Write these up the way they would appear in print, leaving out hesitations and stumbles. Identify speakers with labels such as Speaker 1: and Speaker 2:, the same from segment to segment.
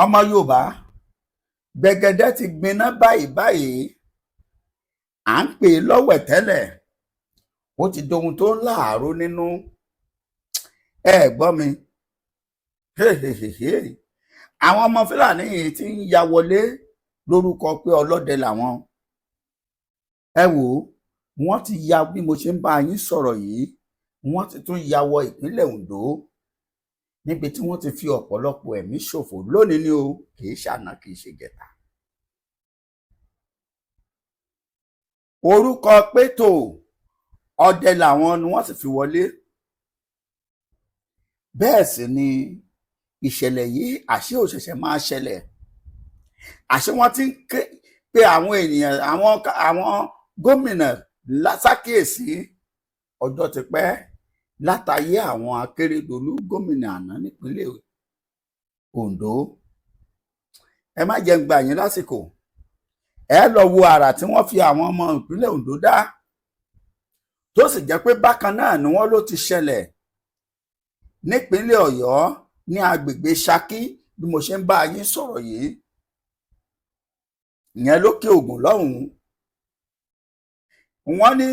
Speaker 1: ọmọ Yorùbá gbẹgẹdẹ ti gbiná báyìí à ń pè é lọ́wẹ̀ tẹ́lẹ̀ ó ti dohun tó ń láàárọ nínú ẹ gbọ́ mi àwọn ọmọ Fúlàní yìí ti ń ya wọlé lórúkọ pé ọlọ́dẹ làwọn ẹ wò ó wọ́n ti ya bí mo ṣe ń bá yín sọ̀rọ̀ yìí wọ́n ti tún ya wọ ìpínlẹ̀ Ondo níbi tí wọ́n ti fi ọ̀pọ̀lọpọ̀ ẹ̀mí ṣòfò lónìí ni o kì í ṣàná kì í ṣe gẹ̀ta. orúkọ pétò ọdẹ làwọn ni wọ́n sì fi wọlé bẹ́ẹ̀ sì ni ìṣẹ̀lẹ̀ yìí àṣé ò ṣẹ̀ṣẹ̀ máa ṣẹlẹ̀ àṣé wọ́n ti ń ké pé àwọn ènìyàn àwọn gómìnà lásákèésí ọjọ́ ti pẹ́ látàyé àwọn Akérédolú gómìnà àná nípínlẹ̀ Ondo ẹ má jẹ́ ń gbà yín lásìkò ẹ lọ wo àrà tí wọ́n fi àwọn ọmọ ìpínlẹ̀ Ondo dá tó sì jẹ́ pé bákan náà ni wọ́n ló ti ṣẹlẹ̀ nípínlẹ̀ Ọ̀yọ́ ní agbègbè Ṣakí bí mo ṣe ń bá yín sọ̀rọ̀ yìí ìyẹn lókè Ògùn lọ́hùn-ún wọ́n ní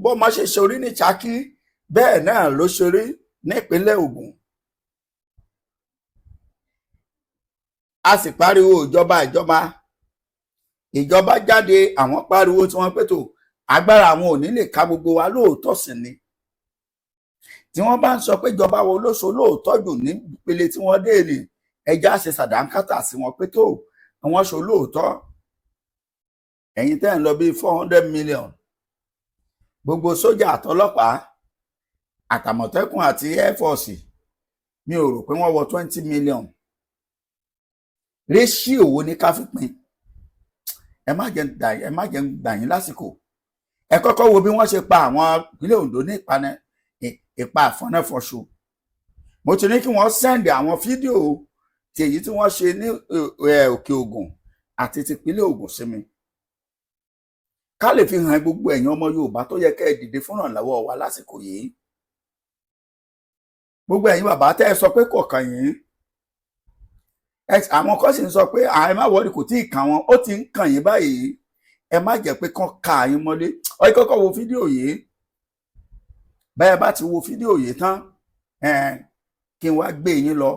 Speaker 1: bó má ṣe ṣorí ní Ṣakí bẹ́ẹ̀ náà ló ṣorí nípínlẹ̀ Ògùn a sì pariwo ìjọba jáde àwọn pariwo tí wọ́n pé tó agbára àwọn ò ní lè ká gbogbo wa lóòótọ́ sí ni tí wọ́n bá ń sọ pé ìjọba wo ló so lóòótọ́ jù nípele tí wọ́n dé ní ẹjá ṣe sàdánkátà sí wọn pé tó àwọn so lóòótọ́ ẹ̀yin tẹ́ ń lọ bí 400 million gbogbo sójà àtọlọ́pàá àtàmọ̀tẹ́kùn àti air force mi ò rò pé wọ́n wọ 20 million réṣíò wo ní ká fi pín ẹ má jẹ́ ń gbà yín lásìkò ẹ kọ́kọ́ wo bí wọ́n ṣe pa àwọn ìpínlẹ̀ Ondo ní ìpa àfọ́nẹ́fọ́ṣù mo ti ní kí wọ́n sẹ́ndì àwọn fídíò tí èyí tí wọ́n ṣe ní Òkè Ògùn àti ti ìpínlẹ̀ Ògùn sí mi ká lè fi hàn gbogbo ẹ̀yin ọmọ Yorùbá tó yẹ kẹ́ ẹ dìde fún ìrànlọ́wọ́ wa lásìkò yìí gbogbo ẹ̀yin bàbá tẹ́ ẹ sọ pé kò kàn yín àwọn kan sì ń sọ pé àì má wọlé kò tí ì kàn wọn ó ti ń kàn yín báyìí ẹ má jẹ́ pé kán ka yín mọ́lé ọ kọ́kọ́ wo fídíò yìí bẹ́ẹ̀ bá ti wo fídíò yìí tán kí n wá gbé yín lọ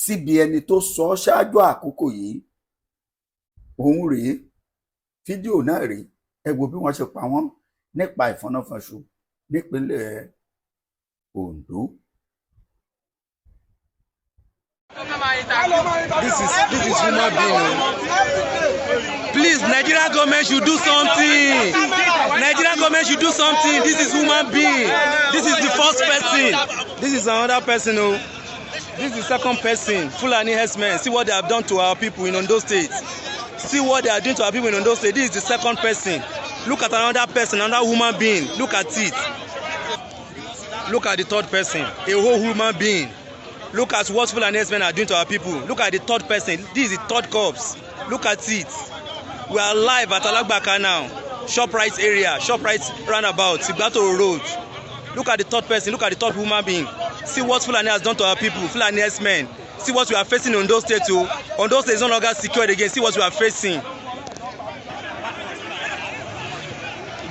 Speaker 1: síbi ẹni tó sọ ṣáájú àkókò yìí òun rèé fídíò náà rèé ẹ wo bí wọ́n ṣe pa wọ́n nípa ìfọ́nàfọ́nṣu nípínlẹ̀ Ondo.
Speaker 2: This is human being. Please, Nigerian government should do something. Nigerian government should do something. This is human being. This is the first person. This is another person. Oh, this is the second person. Fulani herdsmen. See what they have done to our people in Ondo State. See what they are doing to our people in Ondo State. This is the second person. Look at another person, another human being. Look at it. Look at the third person. A whole human being. Look at what Fulani herdsmen are doing to our people. Look at the third person. This is the third corpse. Look at it. We are live at Alagbaka now. ShopRite area. ShopRite roundabout. Sigbato Road. Look at the third person. Look at the third human being. See what Fulani has done to our people. Fulani herdsmen. See what we are facing in Ondo State too. Ondo State is no longer secured again. See what we are facing.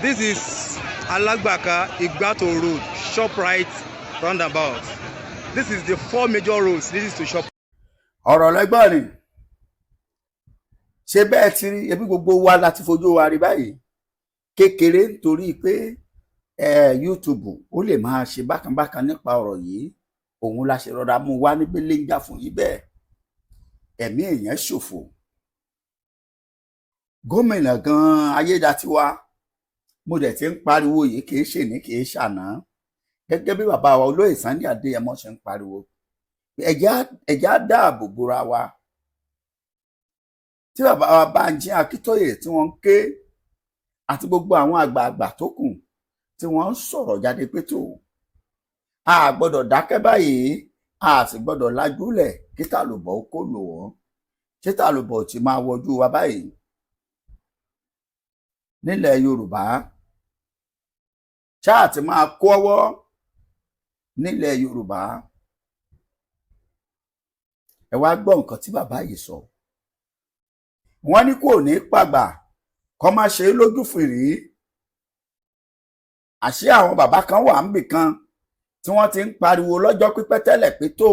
Speaker 2: This is Alagbaka, Igbato Road. ShopRite roundabout. This is the 4 major roads. This is to shop.
Speaker 1: ọ̀rọ̀ lẹ́gbọ́n ni ṣé bẹ́ẹ̀ ti rí ebi gbogbo wa láti fojú wa rí báyìí kékeré nítorí pé YouTube ó lè máa ṣe bákanbákan nípa ọ̀rọ̀ yìí òun la ṣe rọra mú wá níbẹ̀ lẹ́ńgà fún yìí bẹ́ẹ̀ ẹ̀mí èèyàn ṣòfò gómìnà gan Ayédatiwa mo dẹ̀ ti ń pariwo yìí kì í ṣe ní kì í ṣàná gẹ́gẹ́ bí bàbá wa olóyè Sunday Adéyẹmọ ṣe ń pariwo ẹ̀já dáàbò bora wa tí bàbá wa Bánjí Akíntóyè tí wọ́n ń ké àti gbogbo àwọn àgbààgbà tó kù tí wọ́n ń sọ̀rọ̀ jáde pé tó a gbọ́dọ̀ dákẹ́ báyìí a sì gbọ́dọ̀ lajúlẹ̀ kí tàlùbọ̀ ó kó lò wọ́n ṣé tàlùbọ̀ ti máa wọjú wa báyìí nílẹ̀ Yorùbá ṣáà ti máa kó ọwọ́ nílẹ̀ Yorùbá ẹ wá gbọ́ nǹkan tí bàbá yìí sọ. Wọ́n ní kò ní pàgbà kó má ṣe lójú fìrí. Àṣé àwọn bàbá kan wà níbì kan tí wọ́n ti ń pariwo lọ́jọ́ pípẹ́ tẹ́lẹ̀ pé tó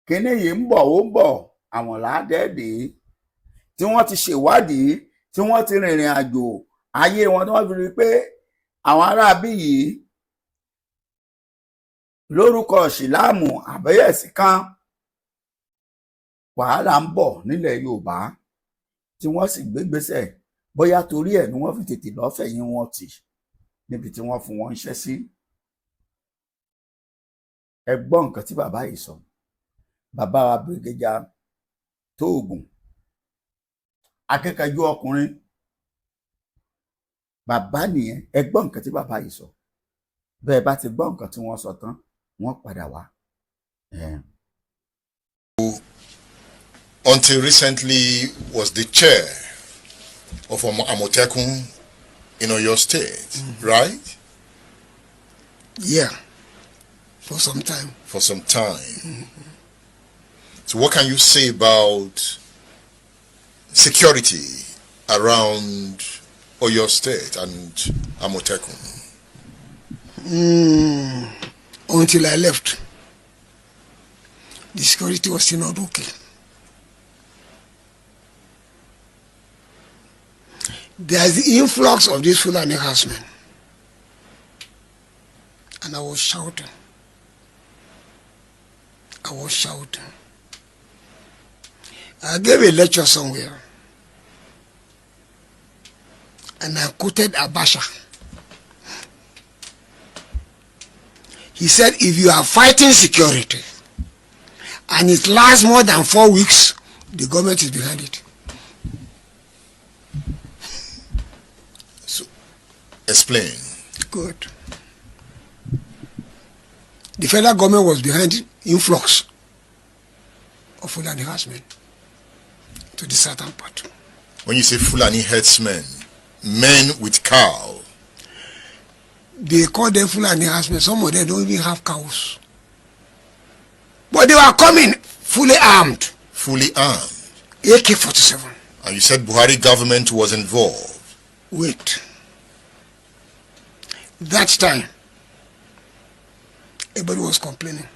Speaker 1: kíní yìí ń bọ̀ ó ń bọ̀ àwọn làádẹ́ẹ̀dẹ́, tí wọ́n ti ṣèwádìí, tí wọ́n ti rìnrìn àjò ayé wọn, tí wọ́n fi rí pé àwọn aráabí yìí lórúkọ ìsìláàmù àbẹ́yẹ̀sí kan wàhálà ń bọ̀ nílẹ̀ Yorùbá, tí wọ́n sì gbégbésẹ̀ bóyá torí ẹ̀ ni wọ́n fi tètè lọ́fẹ̀yìn wọn tì níbi tí wọ́n fún wọn iṣẹ́ sí. Ẹ gbọ́ nǹkan tí bàbá yìí sọ. Bàbá wa Brigadier Togun, akẹ́kọ̀ọ́ ọkùnrin, bàbá nìyẹn. Ẹ gbọ́ nǹkan tí bàbá yìí sọ. Bẹ́ẹ̀ bá ti gbọ́ nǹkan tí wọ́n sọ tán, wọ́n padà wá.
Speaker 3: Until recently was the chair of Amotekun in Oyo State, right?
Speaker 4: Yeah, for some time.
Speaker 3: For some time. So what can you say about security around Oyo State and Amotekun?
Speaker 4: Until I left, the security was still not okay. There's the influx of these Fulani herdsmen, and I was shouting. I gave a lecture somewhere, and I quoted Abasha. He said, if you are fighting security and it lasts more than 4 weeks, the government is behind it.
Speaker 3: So, explain.
Speaker 4: Good. The federal government was behind the influx of Fulani herdsmen to the southern part.
Speaker 3: When you say Fulani herdsmen, men with cow.
Speaker 4: They call them Fulani herdsmen. Some of them don't even have cows. But they were coming fully armed.
Speaker 3: Fully armed?
Speaker 4: AK-47.
Speaker 3: And you said Buhari government was involved.
Speaker 4: Wait. That time, everybody was complaining.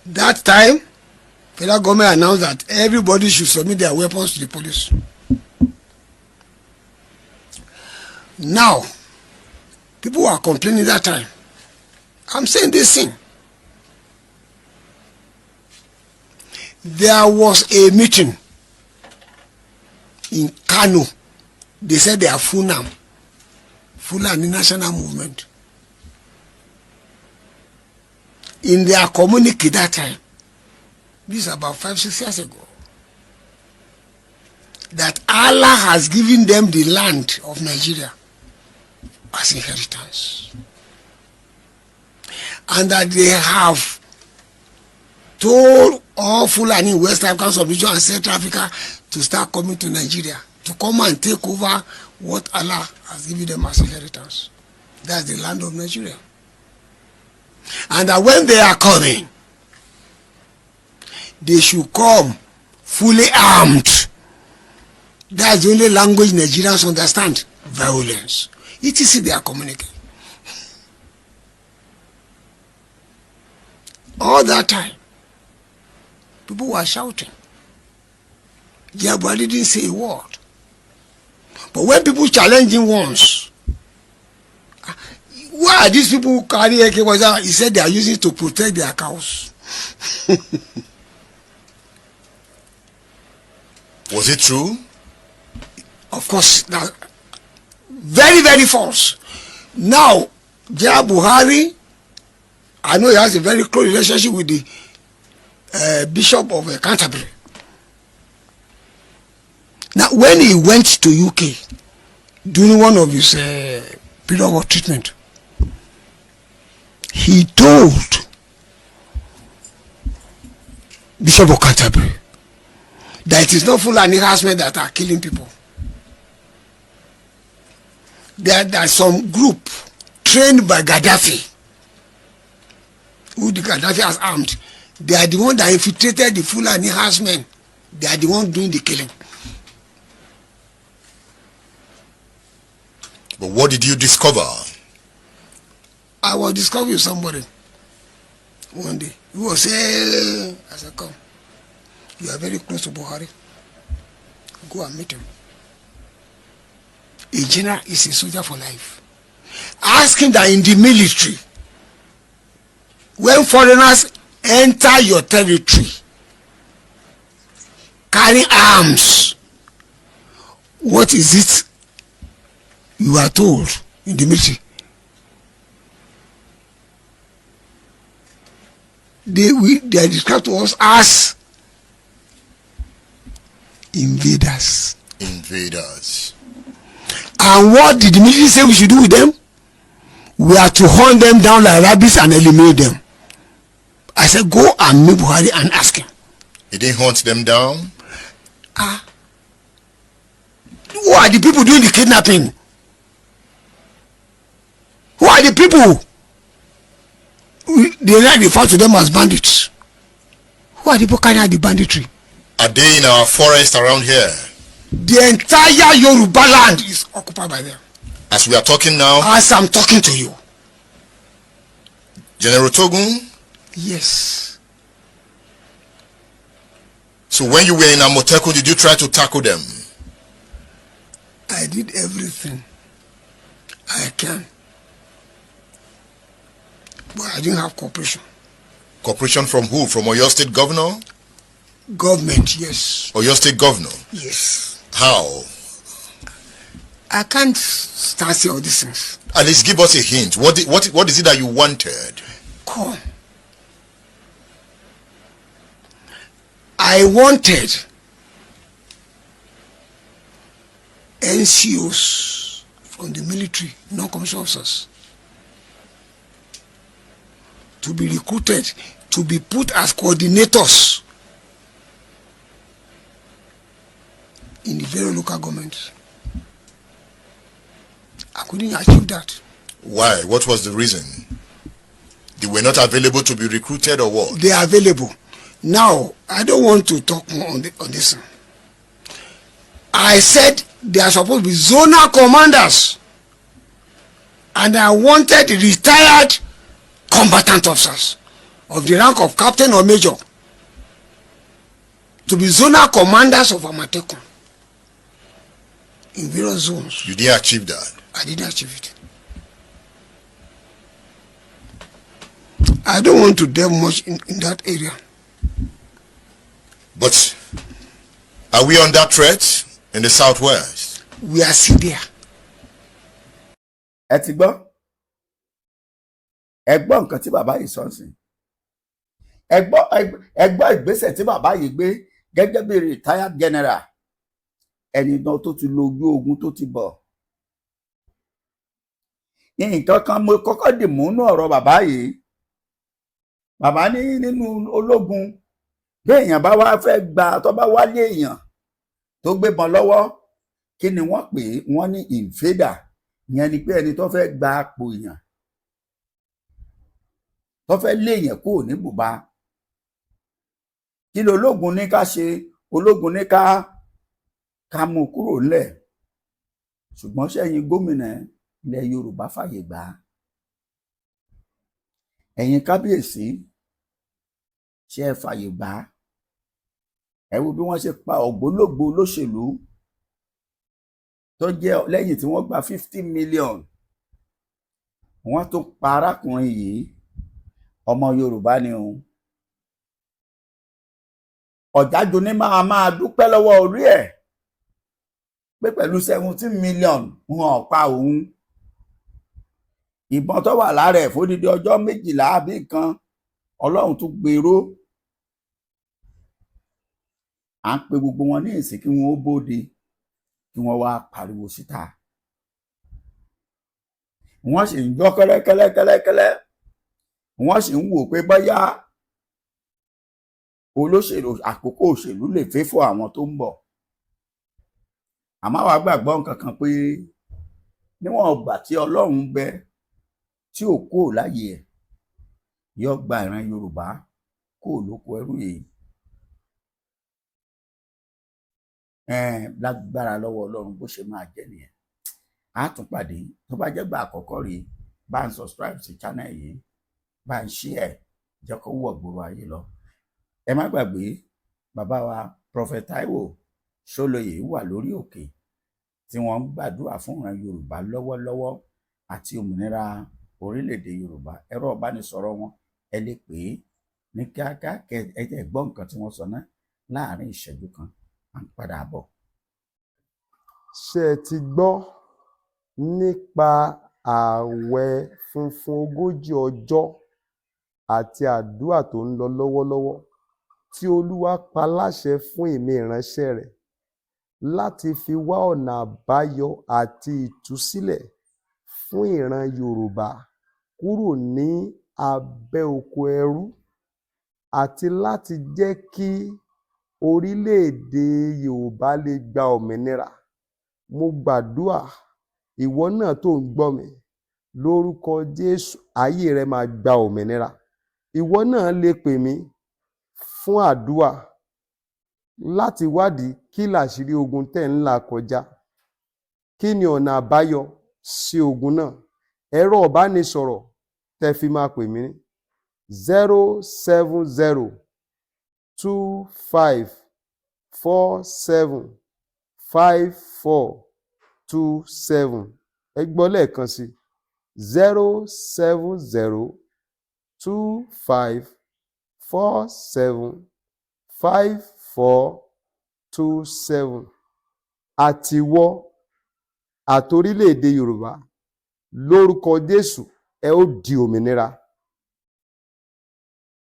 Speaker 4: That time, federal government announced that everybody should submit their weapons to the police. Now, people were complaining that time. I'm saying this thing. There was a meeting in Kano. They said they are Fulani National Movement. In their communique that time, this is about 5-6 years ago, that Allah has given them the land of Nigeria as inheritance, and that they have told all Fulani in West African sub-region and Central Africa to start coming to Nigeria, to come and take over what Allah has given them as inheritance. That's the land of Nigeria. And that when they are coming, they should come fully armed. That's the only language Nigerians understand. Violence. It is in their communication. All that time, people were shouting. Jabba didn't say a word. But when people challenge him once, why are these people who carry AK-47? He said they are using it to protect their cows.
Speaker 3: Was it true?
Speaker 4: Of course, that very, very false. Now, Buhari, I know he has a very close relationship with the Bishop of Canterbury. Now, when he went to UK during one of his period of treatment, he told Bishop of Canterbury that it is not Fulani herdsmen that are killing people. There's some group trained by Gaddafi who the Gaddafi has armed, they are the one that infiltrated the Fulani herdsmen. They are the one doing the killing.
Speaker 3: But what did you discover?
Speaker 4: I was discovering with somebody one day. He was saying, I said, come, you are very close to Buhari. Go and meet him. A general is a soldier for life. Ask him that in the military, when foreigners enter your territory, carrying arms, what is it you are told in the military? They are described to us as invaders.
Speaker 3: Invaders.
Speaker 4: And what did the military say we should do with them? We are to hunt them down like rabbits and eliminate them. I said, go and meet Buhari and ask him.
Speaker 3: He didn't hunt them down?
Speaker 4: Who are the people doing the kidnapping? Who are the people? They like refer to them as bandits. Who are the people carrying out the banditry?
Speaker 3: Are they in our forest around here?
Speaker 4: The entire Yoruba land is occupied by them.
Speaker 3: As we are talking now?
Speaker 4: As I'm talking to you.
Speaker 3: General Togun?
Speaker 4: Yes.
Speaker 3: So when you were in Amotekun, did you try to tackle them?
Speaker 4: I did everything I can. But I didn't have cooperation.
Speaker 3: Cooperation from who? From Oyo State Governor?
Speaker 4: Government, yes.
Speaker 3: Oyo State Governor?
Speaker 4: Yes.
Speaker 3: How?
Speaker 4: I can't start saying all these things.
Speaker 3: At least give us a hint. What is it that you wanted?
Speaker 4: Come. I wanted NCOs from the military, non-commissioned officers, to be recruited, to be put as coordinators in the very local governments. I couldn't achieve that.
Speaker 3: Why? What was the reason? They were not available to be recruited or what?
Speaker 4: They are available. Now, I don't want to talk more on this. I said they are supposed to be zonal commanders. And I wanted retired combatant officers of the rank of captain or major to be zonal commanders of Amotekun in various zones.
Speaker 3: You didn't achieve that?
Speaker 4: I didn't achieve it. I don't want to delve much in that area.
Speaker 3: But are we under threat in the southwest?
Speaker 4: We are still there.
Speaker 1: Ẹ ti gbọ́? Ẹ gbọ́ nǹkan tí bàbá yìí sọ sí. Ẹ gbọ́ ìgbésẹ̀ tí bàbá yìí gbé gẹ́gẹ́ bí retired general. Ẹni náà tó ti lo ojú ogun tó ti bọ̀. Nǹkan kan mo kọ́kọ́ dì mú nínú ọ̀rọ̀ bàbá yìí. Bàbá ní nínú ológun bí èèyàn bá wá fẹ́ gba tó bá wálé èèyàn tó gbébọn lọ́wọ́ kí ni wọ́n pè é? Wọ́n ní invader. Ìyẹn ni pé ẹni tó fẹ́ gba àpò èèyàn tó fẹ́ lé èèyàn kúrò ní bùbá. Kí ló ológun ní ká ṣe? Ológun ní ká mú kúrò ńlẹ̀. Ṣùgbọ́n sẹ́yìn gómìnà ilẹ̀ Yorùbá fàyè gbà á. Ẹ̀yin kábíyèsí ṣé ẹ fàyè gbà á? Ẹ wo bí wọ́n ṣe pa ògbólógbò olóṣèlú tó jẹ́ lẹ́yìn tí wọ́n gba 50 million. Wọ́n tún pa arákùnrin yìí, ọmọ Yorùbá ni òun. Ọ̀jájú ní máa dúpẹ́ lọ́wọ́ orí ẹ̀ pé pẹ̀lú 17 million wọn pa òun. Ìbọn tó wà lára ẹ̀ fódìdí ọjọ́ 12 àbí nǹkan Ọlọ́run tún gbèrò. À ń pe gbogbo wọn ní ìsìn kí wọn ó bóde kí wọ́n wá pariwo síta. Wọ́n sì ń gbọ́ kẹ́lẹ́kẹ́lẹ́kẹ́lẹ́. Wọ́n sì ń wò pé bóyá olóṣèlú àkókò òṣèlú lè fẹ́ fún àwọn tó ń bọ̀. Àmọ́ àwa gbàgbọ́ nǹkan kan pé níwọ̀n ìgbà tí Ọlọ́run bẹ tí ò kúrò láyé ẹ̀, yóò gba ìran Yorùbá kúrò lóko ẹrú yìí. Lágbára lọ́wọ́ Ọlọ́run bó ṣe máa jẹ́ nìyẹn. A tún pàdé tó bá jẹ́ gbà àkọ́kọ́ rí, bá ń subscribe sí channel yìí, bá ń share, jẹ́ kó wọ̀ gbòòrò ayé lọ. Ẹ má gbàgbé bàbá wa Prophet Taiwo Ṣólóyè wà lórí òkè tí wọ́n ń gbàdúrà fún ìran Yorùbá lọ́wọ́lọ́wọ́ àti òmìnira orílẹ̀-èdè Yorùbá. Ẹ̀rọ ìbánisọ̀rọ̀ wọn ẹ lè pè é ní kíákíá ẹ jẹ́ gbọ́ nǹkan tí wọ́n sọ náà láàárín ìṣẹ́jú kan. À ń padà bọ̀.
Speaker 5: Ṣé ẹ ti gbọ́ nípa ààwẹ̀ funfun 40 ọjọ́ àti àdúrà tó ń lọ lọ́wọ́lọ́wọ́ tí Olúwa pa láṣẹ fún èmi ìránṣẹ́ rẹ̀ láti fi wá ọ̀nà àbáyọ àti ìtúsílẹ̀ fún ìran Yorùbá kúrò ní abẹ́ oko ẹrú àti láti jẹ́ kí orílẹ̀-èdè Yorùbá lè gba òmìnira. Mo gbàdúrà ìwọ náà tó ń gbọ́ mi lórúkọ Jésù, ayé rẹ máa gba òmìnira. Ìwọ náà lè pè mí fún àdúrà láti wádìí kí làṣírí ogun tẹ́ ń là kọjá, kí ni ọ̀nà àbáyọ sí ogun náà. Ẹ̀rọ ìbánisọ̀rọ̀ tẹ́ fi máa pè mí 07025475427. Ẹ gbọ́ lẹ́ẹ̀kan sí 07025475427. Àtiwọ́ àtorílẹ̀-èdè Yorùbá lórúkọ Jésù ẹ ó di òmìnira.